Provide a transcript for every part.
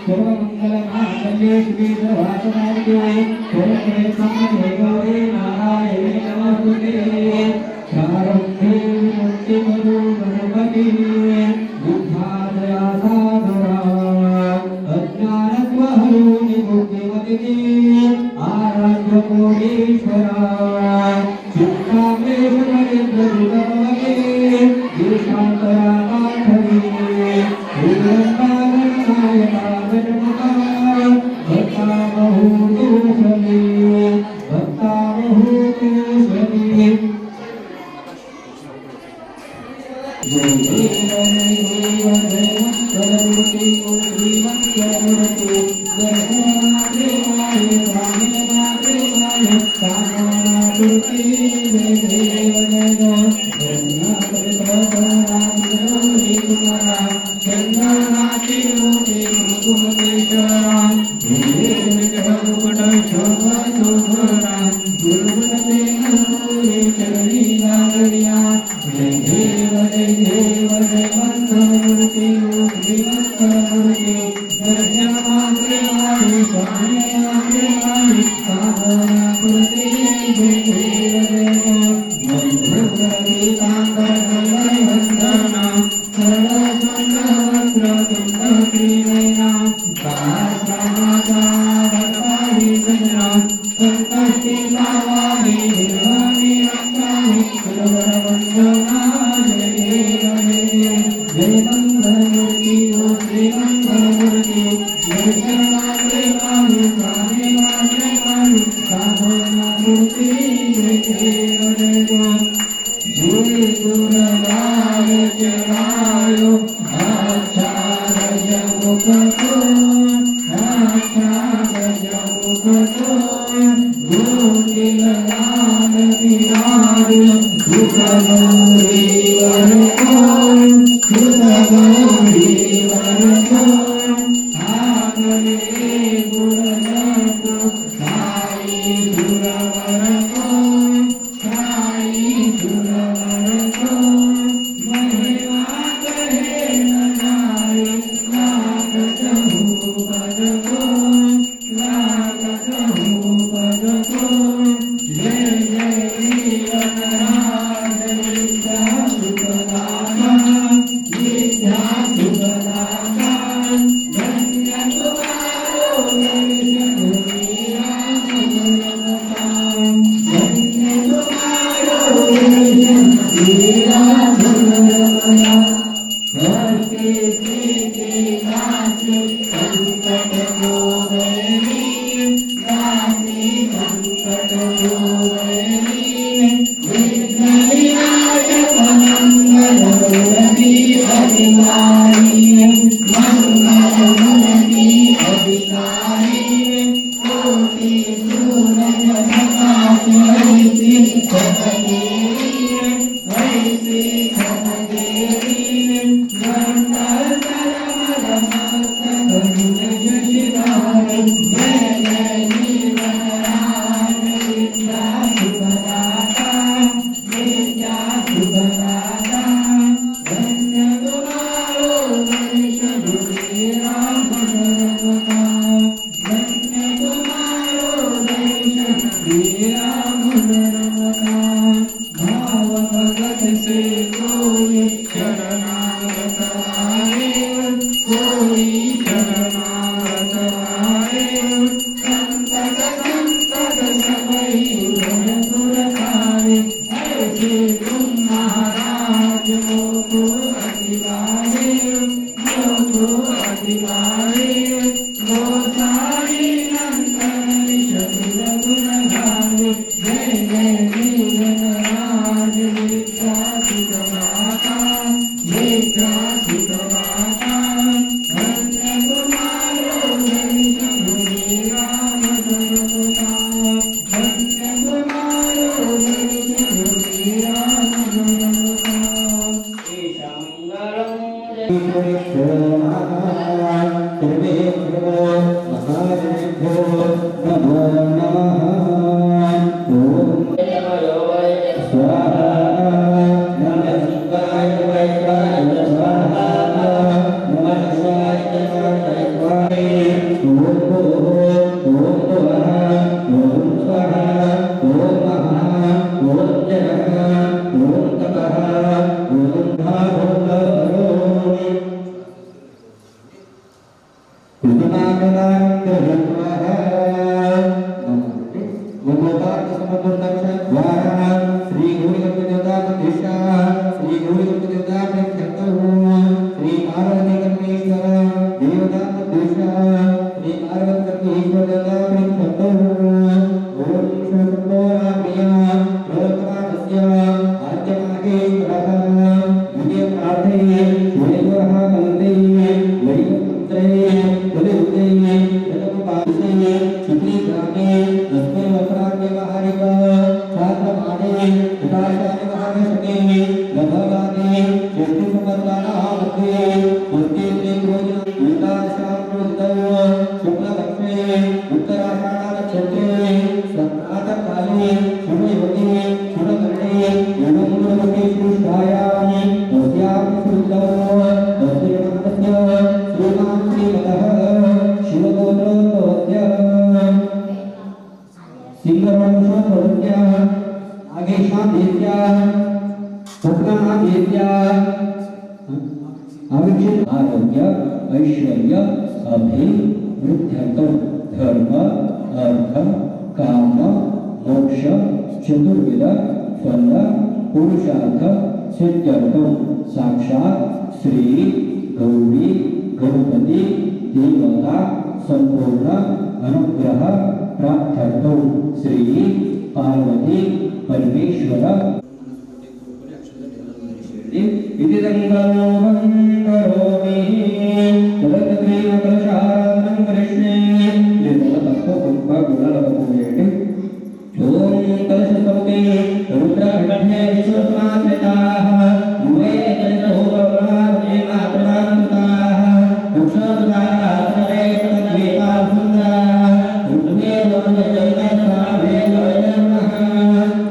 सर्वमंगलमांगल्ये शिवे सर्वार्थसाधिके शरण्ये त्र्यंबके गौरी नमो आरोग्य ऐश्वर्य अभिवृद्ध्यर्थं धर्म अर्थ काम मोक्ष चतुर्विध फल पुरुषार्थ सिद्ध्यर्थं साक्षात् श्री गौरी गणपति देवता संपूर्ण अनुग्रह प्राप्त्यर्थं श्री पार्वती परमेश्वर इति संकल्पं करोमि तदग्रेव कलशाराधनं करिष्ये निर्मलतत्त्वकुम्भगुणलभूयेति ॐ कलशसौते रुद्रघटे विश्वसमाश्रिताः युवे कलितहोमप्रभावे मातृमातृताः वृक्षोदकाः सर्वे तद्वेताः सुन्दराः रुद्रे लोकजयकावे नमः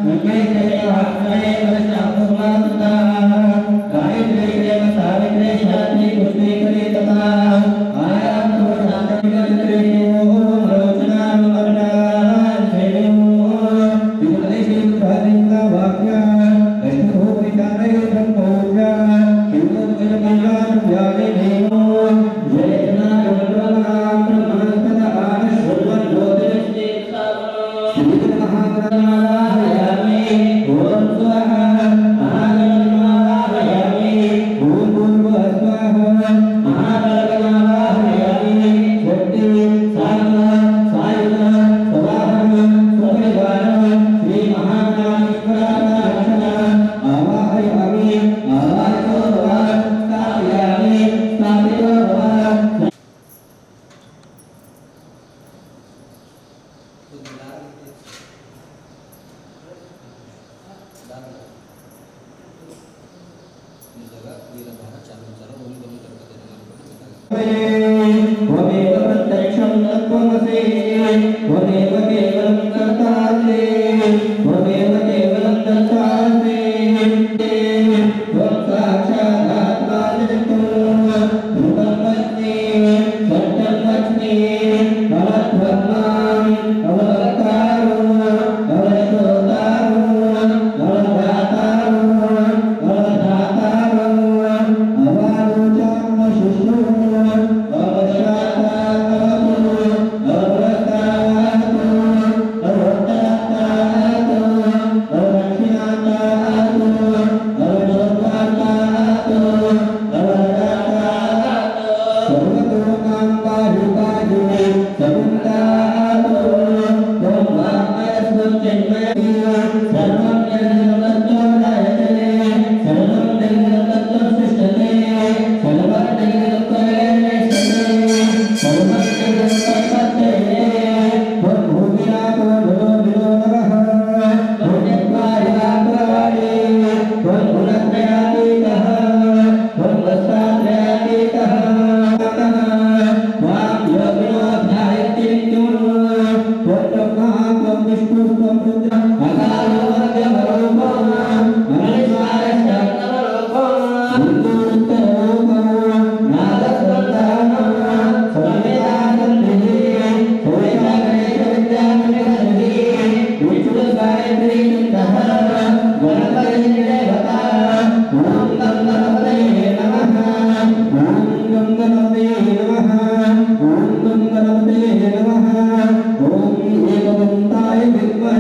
नमे जयात्मने कलशापुमातृताः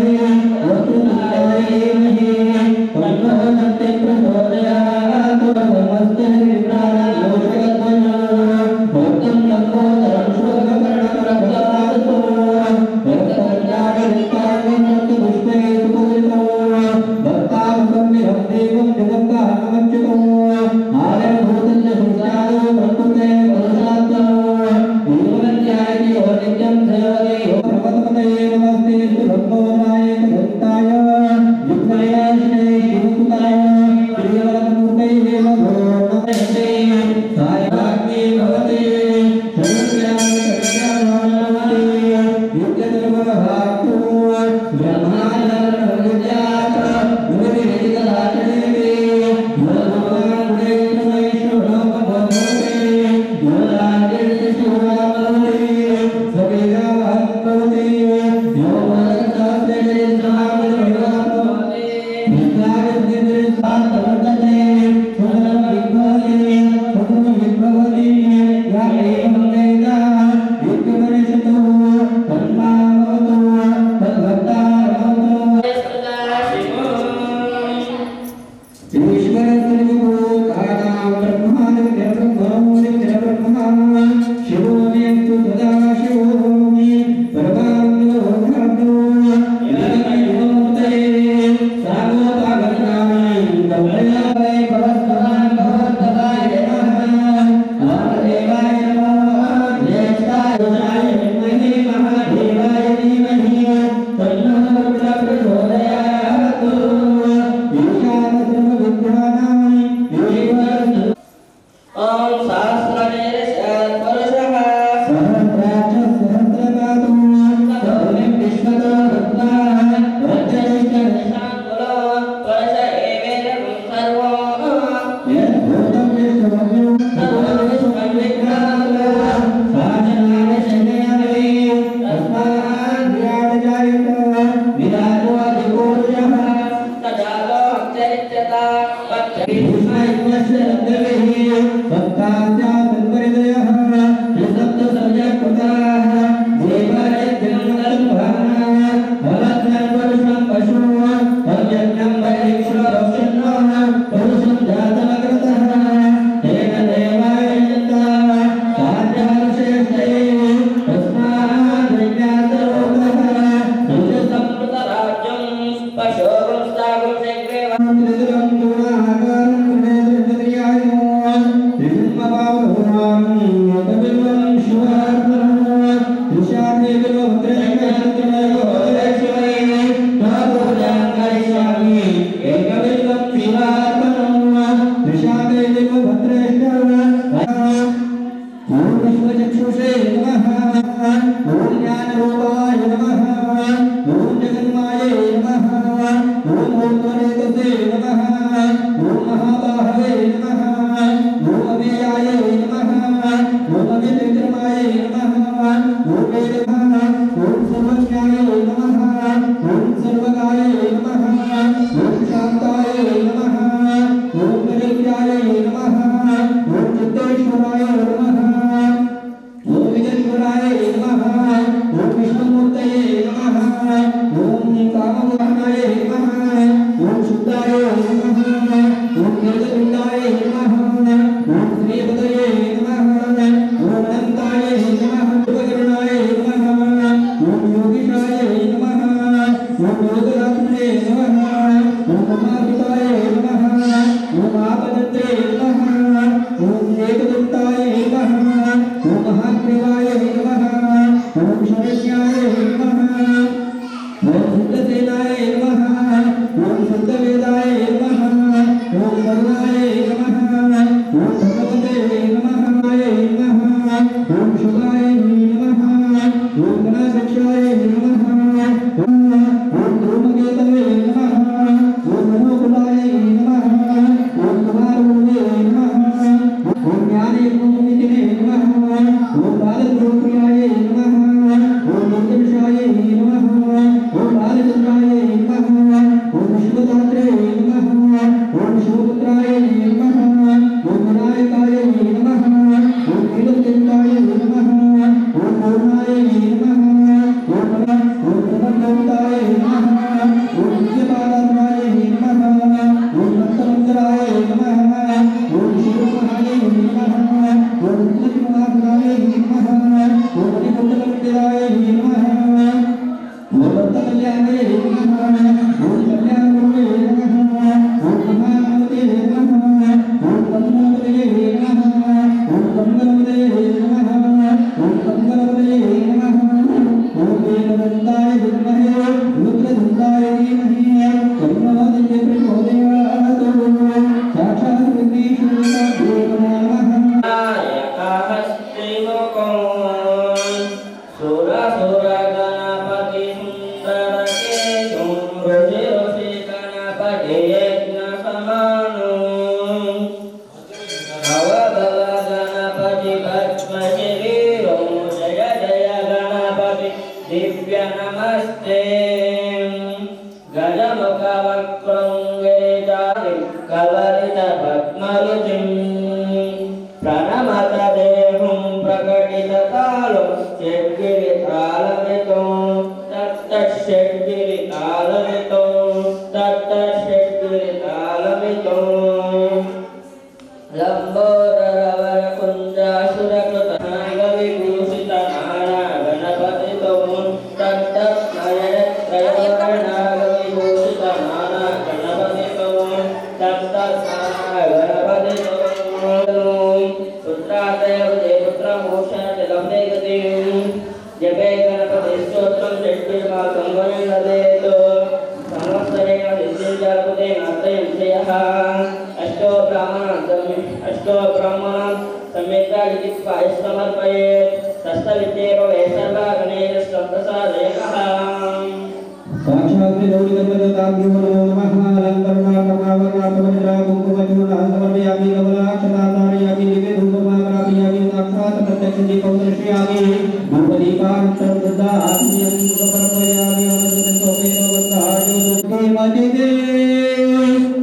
ओम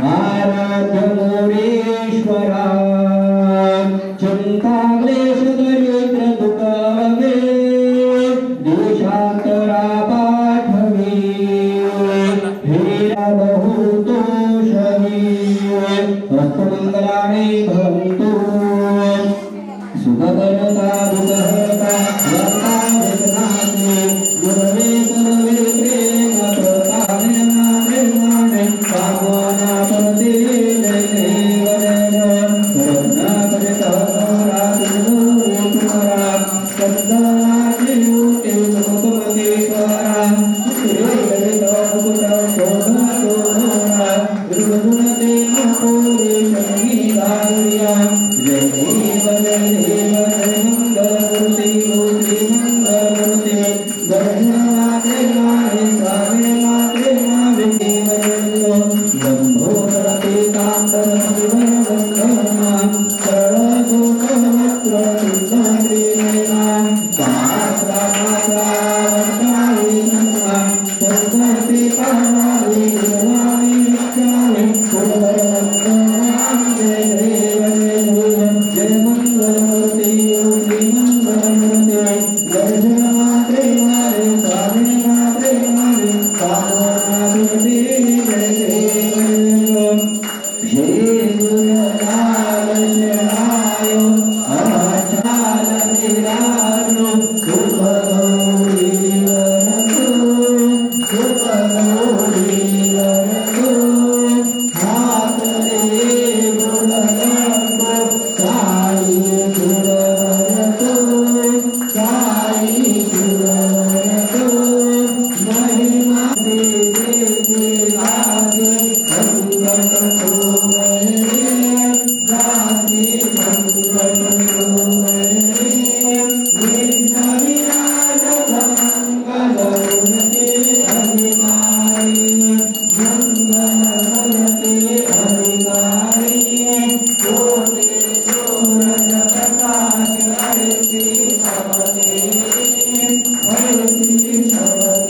आराध्य बहुतो शरीरे अस्तु मंगलानि भवन्तु सुखकरता दुःखहर्ता वर्ता वेदनानि गुरवे गुरवे प्रेम प्रतापे नामे नामे कामना पति जय देव करुणा करे सहराति गुरुकुमारा कंदनाति ऊटे मुखमदेश्वरा श्री गुरुकुटा शोभा शोभा गुरुगुणते नपोरे शनि गारिया जय देव जय मंगलमूर्ति मूर्ति मंगलमूर्ति गणनाते मारे स्वामी माते मावे देव लंबोदरते कांतर जीवन बंधना सर्वदुःखवक्त्र सुंदरीना सहस्रा मात्रा वर्ताये नमः चंद्रते पावाये देवानि नित्यानि कुलवंदनां जय देव जय मंगलमूर्ति मूर्ति मंगलमूर्ति दर्शन मात्रे मारे स्वामी मात्रे मारे कामना पूर्ति जय देव श्री गुरुनाथ शरणाय आचार्य निरानो सुखगौरी वरतु सुखगौरी वरतु हाथ दे गुणगणो साई गुणवरतु साई गुणवरतु महिमा दे दे आगे संगत हो गए गाते संगत हो गए विघ्नविनाश मंगल उन्नति अधिकारी मंगलमयते अधिकारी कोटि सूरज प्रकाश हरति सबते हरति सबते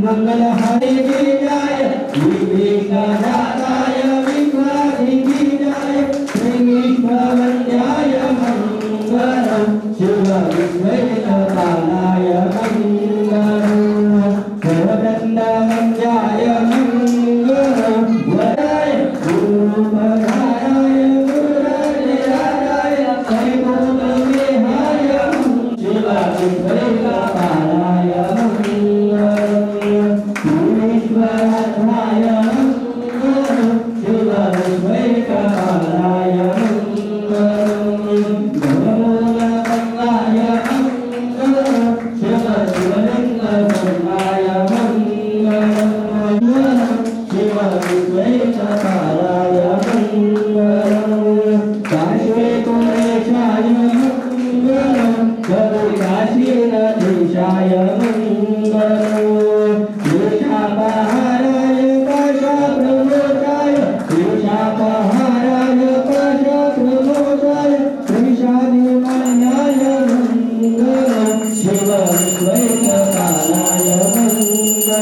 मंगल हरे विजय विवेकदाताय विघ्नाधिपीडाय श्रीविष्णुवन्द्याय मंगलम् शिव विश्वपालाय मंगलम् सर्ववृन्दावन्द्याय मंगलम् वराय गुरुपदाय गुरुराजाय परिपूर्णविहाय कालाय मंगलो वृषापहाराय पाशप्रमोचाय वृषापहाराय पाशप्रमोचाय वृषादिमन्याय मंगलो शिव विश्वैकपालाय मंगलो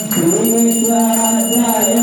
श्री विश्वाध्याय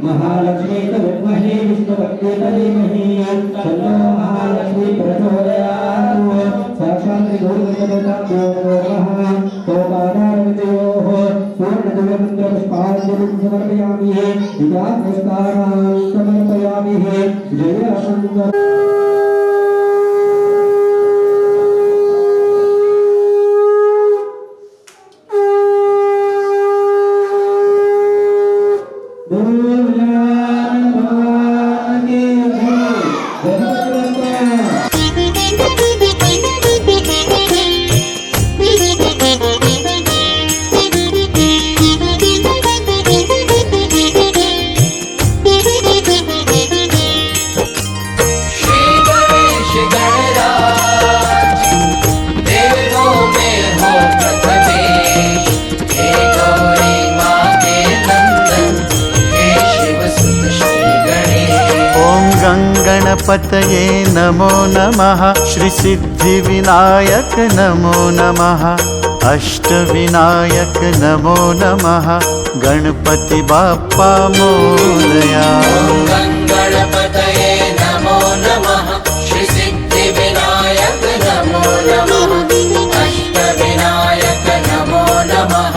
महालक्ष्मी विद्महे विष्णुपत्नी धीमहि तन्नो महालक्ष्मी प्रचोदयात् साक्षात् गोविन्दोः पूर्णदिव्यमन्त्रपुष्पाञ्जलिं समर्पयामि विद्यापुष्पाणां समर्पयामि जय गणपतये नमो नमः श्री सिद्धिविनायक नमो नमः अष्टविनायक नमो नमः गणपति बाप्पा मोरया। गणपतये नमो नमः श्री सिद्धिविनायक नमो नमः अष्टविनायक नमो नमः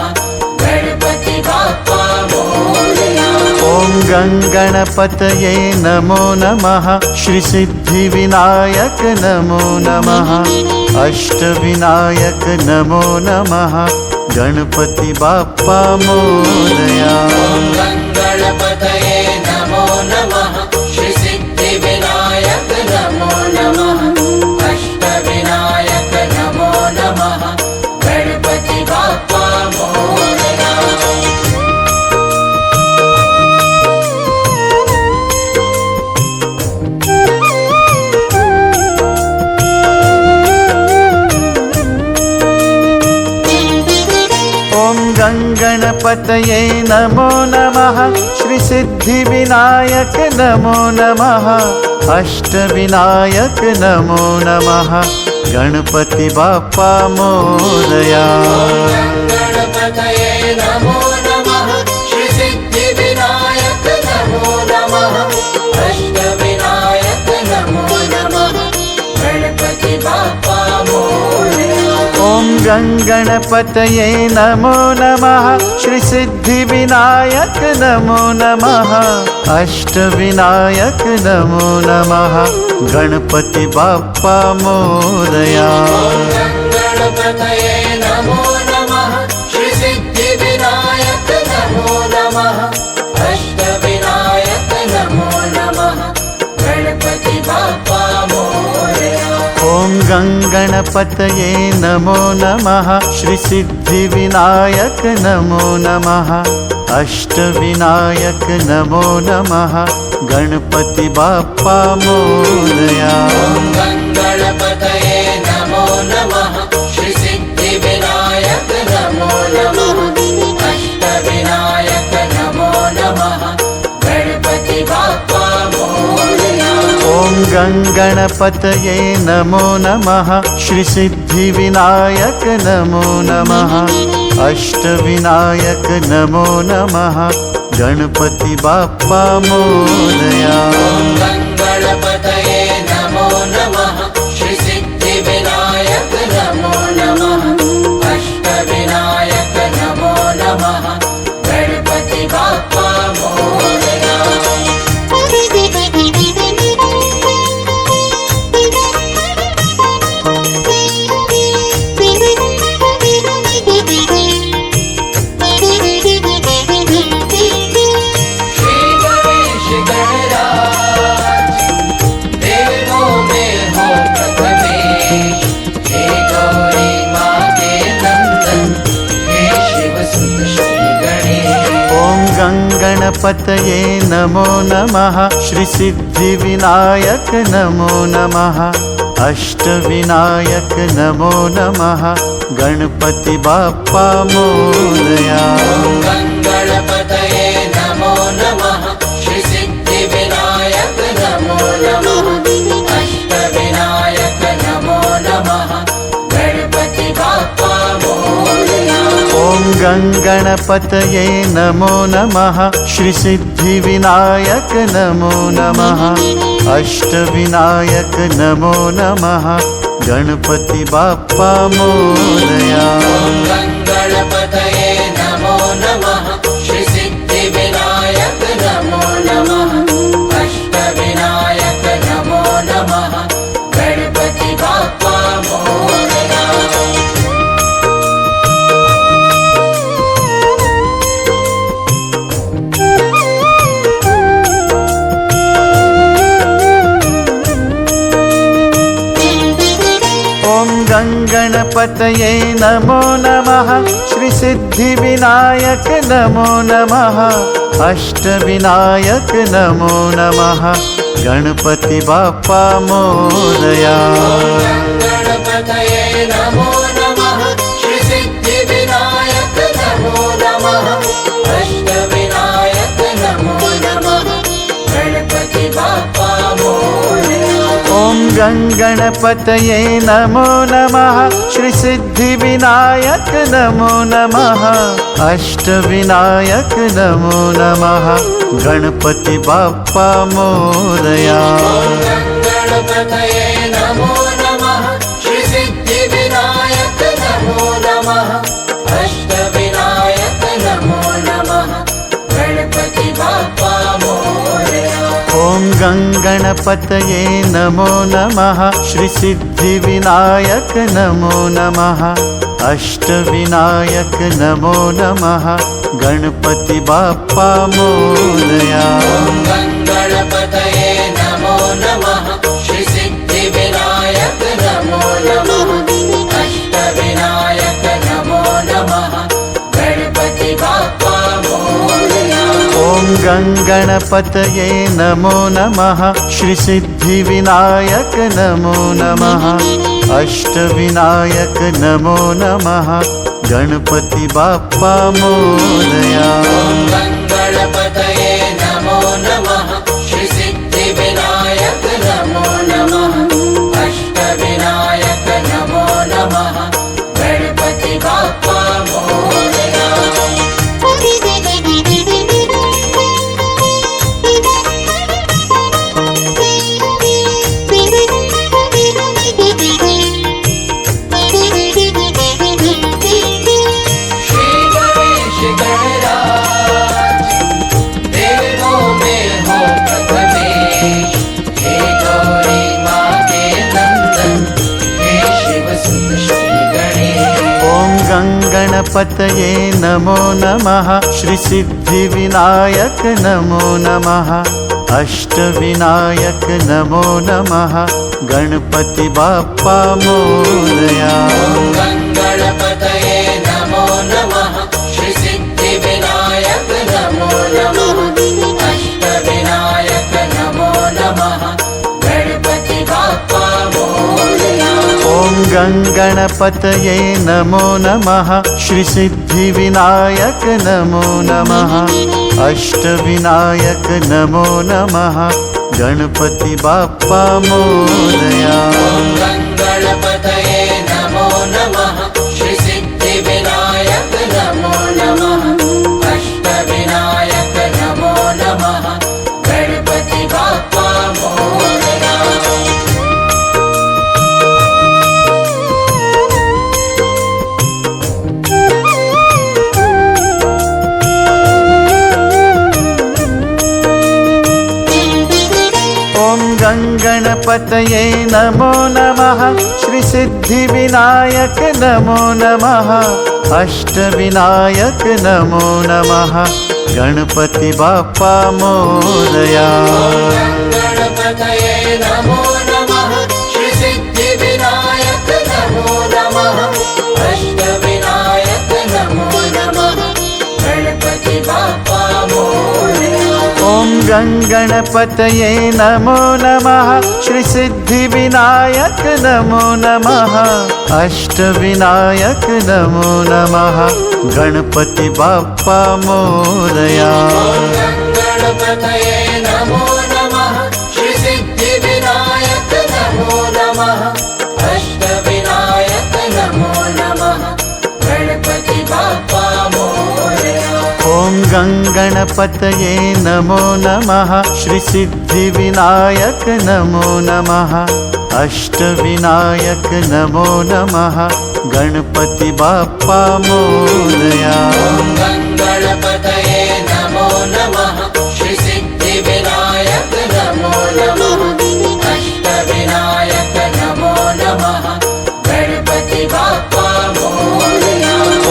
गणपति बाप्पा मोरया। ॐ गणपतये नमो नमः श्री सिद्धिविनायक नमो नमः अष्टविनायक नमो नमः गणपति बाप्पा मोरया। गणपतये नमो नमः श्री सिद्धिविनायक नमो नमः अष्टविनायक नमो नमः गणपति बाप्पा मोरया। गणपतये नमो नमः श्री सिद्धिविनायक नमो नमः अष्टविनायक नमो नमः गणपति बाप्पा मोरया। गणपतये नमो नमः श्री सिद्धिविनायक नमो नमः अष्टविनायक नमो नमः गणपति बाप्पा मोरया। ॐ गणपतये नमो नमः श्री सिद्धिविनायक नमो नमः अष्टविनायक नमो नमः गणपति बाप्पा मोरया। गणपतये नमो नमः श्री सिद्धिविनायक नमो नमः अष्टविनायक नमो नमः गणपति बाप्पा मोरया। ॐ गणपतये नमो नमः श्री सिद्धिविनायक नमो नमः अष्टविनायक नमो नमः गणपति बाप्पा मोरया। गणपतये नमो नमः श्री सिद्धिविनायक नमो नमः अष्टविनायक नमो नमः गणपति बाप्पा मोरया। ॐ गणपतये नमो नमः श्री सिद्धिविनायक नमो नमः अष्टविनायक नमो नमः गणपति बाप्पा मोरया। गणपतये नमो नमः श्री सिद्धिविनायक नमो नमः अष्टविनायक नमो नमः गणपति बाप्पा मोरया। गणपतये नमो नमः श्री सिद्धिविनायक नमो नमः अष्टविनायक नमो नमः गणपति बाप्पा मोरया। गणपतये नमो नमः श्री सिद्धिविनायक नमो नमः अष्टविनायक नमो नमः गणपति बाप्पा मोरया। ॐ गणपतये नमो नमः श्री सिद्धिविनायक नमो नमः अष्टविनायक नमो नमः गणपति बाप्पा मोरया। गणपतये नमो नमः श्री सिद्धिविनायक नमो नमः अष्टविनायक नमो नमः गणपति बाप्पा मोरया। गणपतये नमो नमः श्री सिद्धिविनायक नमो नमः अष्टविनायक नमो नमः गणपति बाप्पा मोरया। गणपतये नमो नमः श्री सिद्धिविनायक नमो नमः अष्टविनायक नमो नमः गणपति बाप्पा मोरया। ॐ गणपतये नमो नमः श्री सिद्धिविनायक नमो नमः अष्टविनायक नमो नमः गणपति बाप्पा मोरया। गणपतये नमो नमः श्री सिद्धिविनायक नमो नमः अष्टविनायक नमो नमः गणपति बाप्पा मोरया। ॐ गणपतये नमो नमः श्री सिद्धिविनायक नमो नमः अष्टविनायक नमो नमः गणपति बाप्पा मोरया। गणपतये नमो नमः श्री सिद्धिविनायक नमो नमः अष्टविनायक नमो नमः गणपति बाप्पा मोरया। ॐ गणपतये नमो नमः श्री सिद्धिविनायक नमो नमः अष्टविनायक नमो नमः गणपति बाप्पा मोरया। गणपतये नमो नमः श्री सिद्धिविनायक नमो नमः अष्टविनायक गणपतये नमो नमः श्री सिद्धिविनायक नमो नमः अष्टविनायक नमो नमः गणपति बाप्पा मोरया। गणपतये नमो नमः श्री सिद्धिविनायक नमो नमः अष्टविनायक नमो नमः गणपति बाप्पा मोरया। ॐ गणपतये नमो नमः श्री सिद्धिविनायक नमो नमः अष्टविनायक नमो नमः गणपति बाप्पा मोरया। गणपतये नमो नमः श्री सिद्धिविनायक नमो नमः अष्टविनायक नमो नमः गणपति बाप्पा मोरया। गणपतये नमो नमः श्री सिद्धिविनायक नमो नमः अष्टविनायक नमो नमः गणपति बाप्पा मोरया। गणपतये नमो नमः श्री सिद्धिविनायक नमो नमः अष्टविनायक नमो नमः गणपति बाप्पा मोरया। ॐ गणपतये नमो नमः श्री सिद्धिविनायक नमो नमः अष्टविनायक नमो नमः गणपति बाप्पा मोरया। गणपतये नमो नमः श्री सिद्धिविनायक नमो नमः अष्टविनायक नमो नमः गणपति बाप्पा मोरया। ॐ गणपतये नमो नमः श्री सिद्धिविनायक नमो नमः अष्टविनायक नमो नमः गणपति बाप्पा मोरया। गणपतये नमो नमः श्री सिद्धिविनायक नमो नमः अष्टविनायक नमो नमः गणपति बाप्पा मोरया।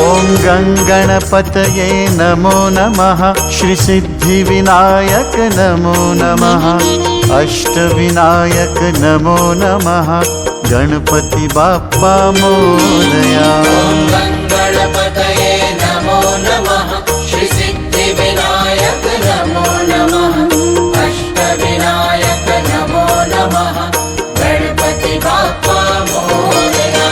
ॐ गणपतये नमो नमः श्री सिद्धिविनायक नमो नमः अष्टविनायक नमो नमः गणपति बाप्पा मोरया। गणपतये नमो नमः श्री सिद्धिविनायक नमो नमः अष्टविनायक नमो नमः गणपति बाप्पा मोरया।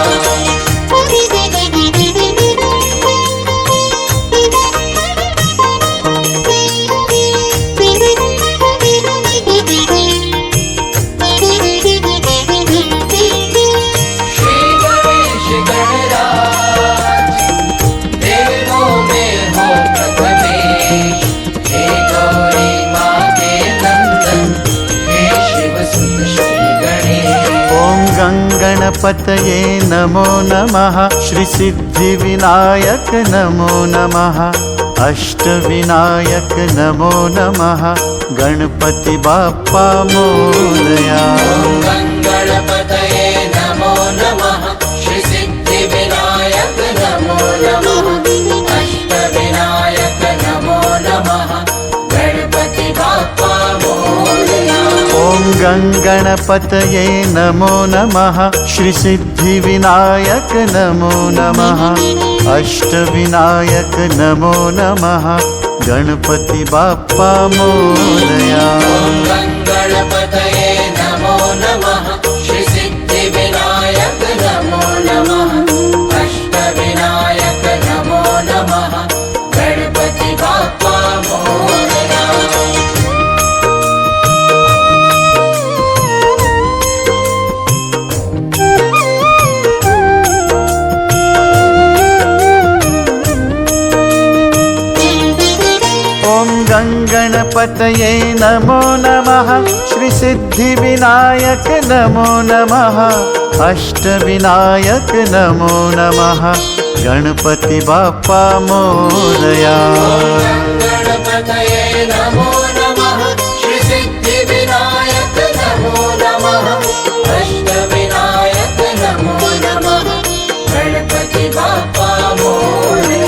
गणपतये नमो नमः श्री सिद्धिविनायक नमो नमः अष्टविनायक नमो नमः गणपति बाप्पा मोरया। गणपतये नमो नमः श्री सिद्धिविनायक नमो नमः अष्टविनायक नमो नमः गणपति बाप्पा मोरया। ॐ गणपतये नमो नमः श्री सिद्धिविनायक नमो नमः अष्टविनायक नमो नमः गणपति बाप्पा मोरया। गणपतये नमो नमः श्री सिद्धिविनायक नमो नमः अष्टविनायक नमो नमः गणपति बाप्पा मोरया। गणपतये नमो नमः श्री सिद्धिविनायक नमो नमः अष्टविनायक नमो नमः गणपति बाप्पा मोरया। गणपतये नमो नमः श्री सिद्धिविनायक नमो नमः अष्टविनायक नमो नमः गणपति बाप्पा मोरया।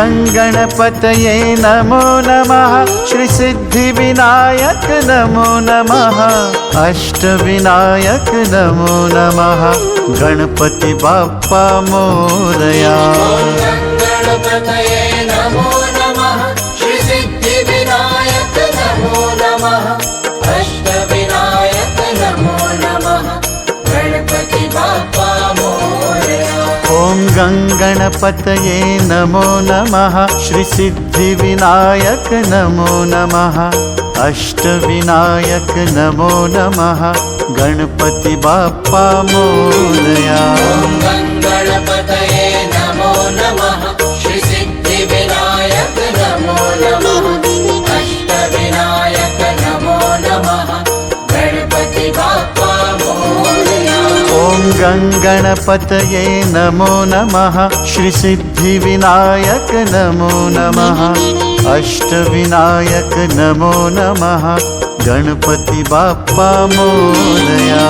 गङ्गणपतये नमो नमः श्रीसिद्धिविनायक नमो नमः अष्टविनायक नमो नमः गणपति बाप्पा मोरया। गणपतये नमो नमः श्रीसिद्धिविनायक नमो नमः अष्टविनायक नमो नमः गणपति बाप्पा मोरया। ॐ गङ्गणपतये नमो नमः श्रीसिद्धिविनायक नमो नमः अष्टविनायक नमो नमः गणपति बाप्पा मोरया। गणपतये नमो नमः श्रीसिद्धिविनायक नमो नमः अष्टविनायक नमो नमः गणपति बाप्पा मोरया। ॐ गङ्गणपतये नमो नमः श्रीसिद्धिविनायक नमो नमः अष्टविनायक नमो नमः गणपति बाप्पा मोरया।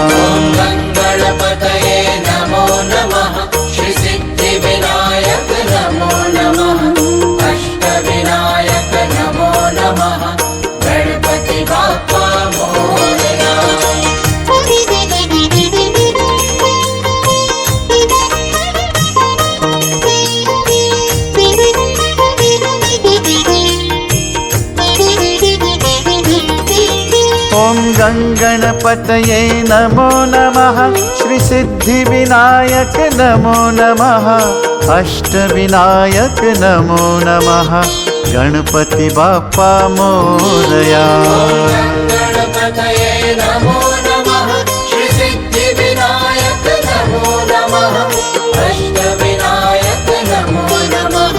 गणपतये नमो नमः श्रीसिद्धिविनायक नमो नमः अष्टविनायक नमो नमः गणपति बाप्पा मोरया। ॐ गङ्गणपतये नमो नमः श्रीसिद्धिविनायक नमो नमः अष्टविनायक नमो नमः गणपति बाप्पा मोरया। गणपतये नमो नमः श्रीसिद्धिविनायक नमो नमः अष्टविनायक नमो नमः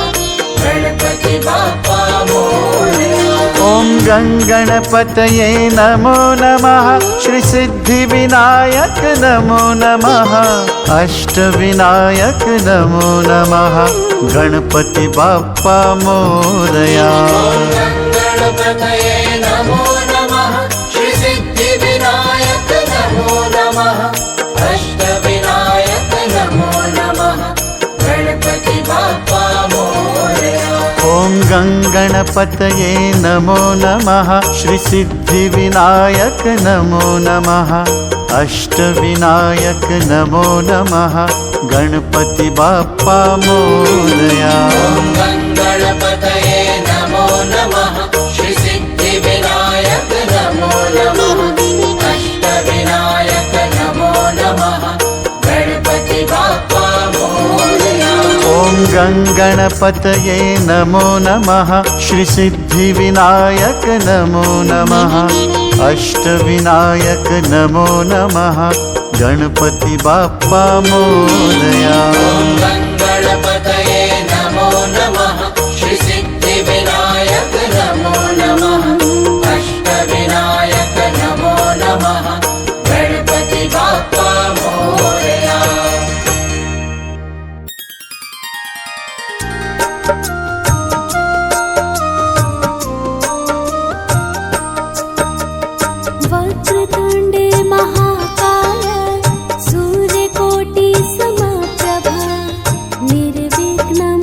गणपति बाप्पा मोरया। ॐ गङ्गणपतये नमो नमः श्रीसिद्धिविनायक नमो नमः अष्टविनायक नमो नमः गणपति बाप्पा मोरया। गणपतये नमो नमः श्रीसिद्धिविनायक नमो नमः अष्टविनायक नमो नमः गणपति बाप्पा मोरया। ॐ गङ्गणपतये नमो नमः श्रीसिद्धिविनायक नमो नमः अष्टविनायक नमो नमः गणपति बाप्पा मोरया। गणपतये नमो नमः श्रीसिद्धिविनायक नमो नमः अष्टविनायक नमो नमः गणपति बाप्पा मोरया। ॐ गङ्गणपतये नमो नमः श्रीसिद्धिविनायक नमो नमः अष्टविनायक नमो नमः गणपति बाप्पा मोरया। गणपतये नमो नमः श्रीसिद्धिविनायक नमो नमः अष्टविनायक नमो नमः गणपति बाप्पा मोरया। वक्रतुण्डे महाकाय सूर्यकोटि समप्रभा निर्विघ्नं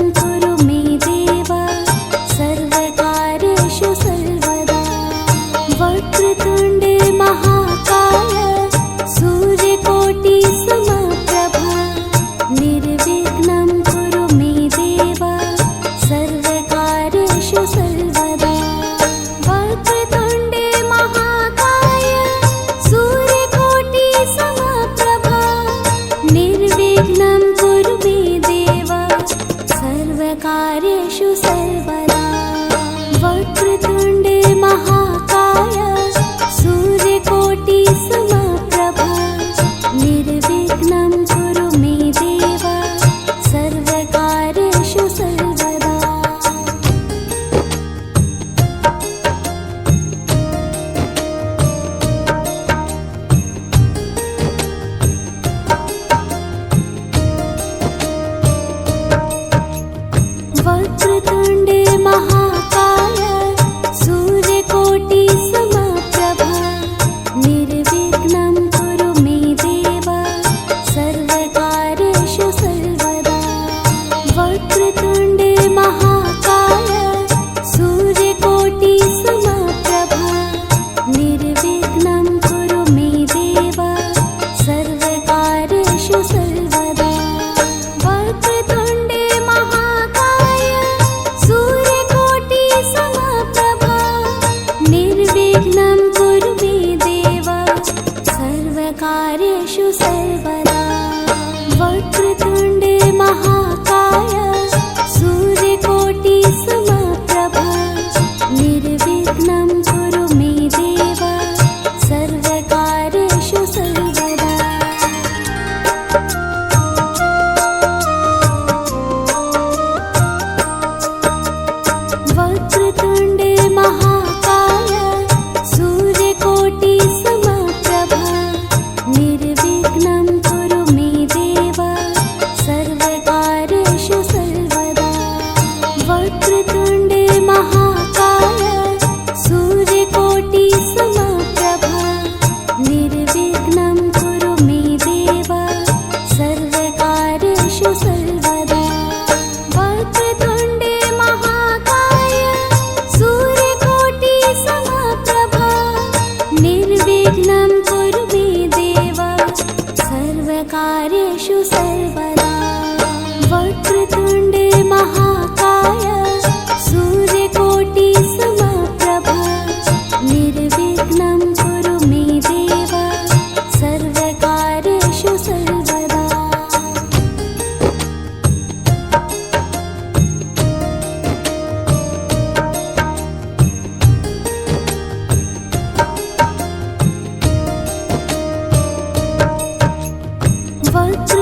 सर्वदा वक्रतुण्डे महाकाय सूर्यकोटि समप्रभा निर्विघ्नं कुरु मे देव सर्वकार्येषु सर्वदा वक्रतुण्डे महाकाय सूर्यकोटि समप्रभा निर्विघ्नं कुरु मे देव सर्वकार्येषु सर्वदा वक्रतुण्डे महाकाय सूर्यकोटि समप्रभा निर्विघ्नं कुरु मे देव सर्वकार्येषु सर्वदा वक्रतुण्डे महाकाय सूर्यकोटि समप्रभा निर्विघ्नं कुरु मे देव सर्वकार्येषु सर्वदा वक्रतुण्डे महाकाय सूर्यकोटि समप्रभा निर्विघ्नं कुरु मे देव सर्वकार्येषु सर्वदा वक्र